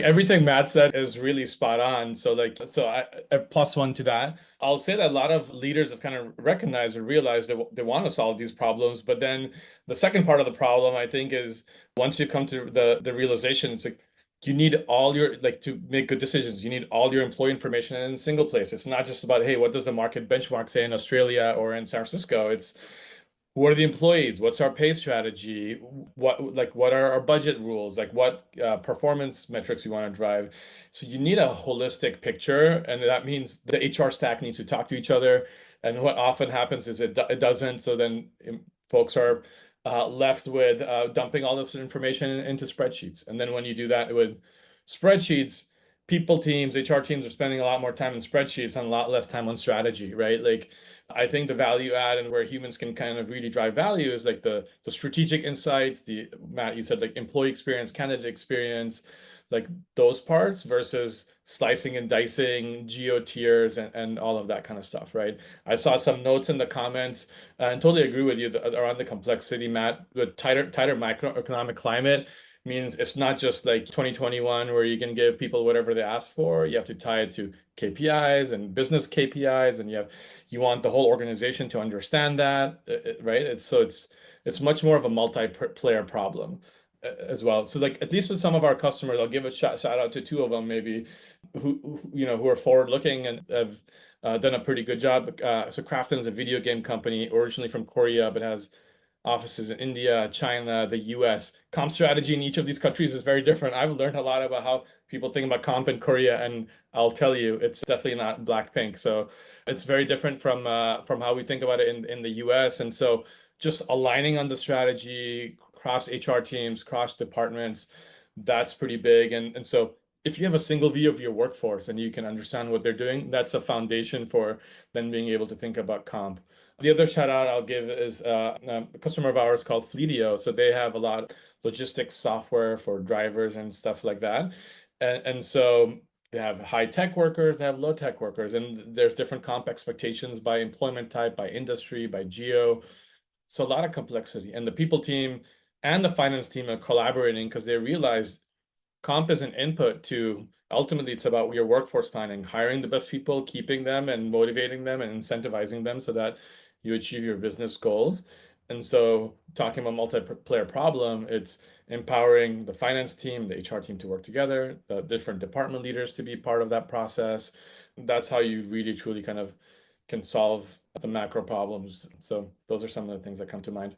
Everything Matt said is really spot on. So I plus one to that. I'll say that a lot of leaders have kind of recognized or realized that they want to solve these problems. But then the second part of the problem, I think, is once you come to the realization, it's like you need all your like to make good decisions. You need all your employee information in a single place. It's not just about, hey, what does the market benchmark say in Australia or in San Francisco? It's who are the employees? What's our pay strategy? What are our budget rules? Like what performance metrics we want to drive? So you need a holistic picture, and that means the HR stack needs to talk to each other. And what often happens is it doesn't. So then folks are left with dumping all this information into spreadsheets. And then when you do that with spreadsheets, people teams, HR teams are spending a lot more time in spreadsheets and a lot less time on strategy, right? Like I think the value add and where humans can kind of really drive value is like the strategic insights, the Matt, you said like employee experience, candidate experience, like those parts versus slicing and dicing, geo tiers and all of that kind of stuff, right? I saw some notes in the comments and totally agree with you around the complexity, Matt, with tighter macroeconomic climate means it's not just like 2021 where you can give people whatever they ask for. You have to tie it to KPIs and business KPIs, and you want the whole organization to understand that, right? It's much more of a multi-player problem as well. So like at least with some of our customers, I'll give a shout out to two of them maybe who are forward looking and have done a pretty good job. So Krafton is a video game company originally from Korea, but has offices in India, China, the US. Comp strategy in each of these countries is very different. I've learned a lot about how people think about comp in Korea, and I'll tell you, it's definitely not Blackpink. So it's very different from how we think about it in the US. And so just aligning on the strategy cross HR teams, cross departments, that's pretty big. And so if you have a single view of your workforce and you can understand what they're doing, that's a foundation for then being able to think about comp. The other shout out I'll give is a customer of ours called Fleetio. So they have a lot of logistics software for drivers and stuff like that. And so they have high tech workers, they have low tech workers, and there's different comp expectations by employment type, by industry, by geo. So a lot of complexity. And the people team and the finance team are collaborating because they realize comp is an input to ultimately it's about your workforce planning, hiring the best people, keeping them and motivating them and incentivizing them so that you achieve your business goals. And so talking about multiplayer problem, it's empowering the finance team, the HR team to work together, the different department leaders to be part of that process. That's how you really truly kind of can solve the macro problems. So those are some of the things that come to mind.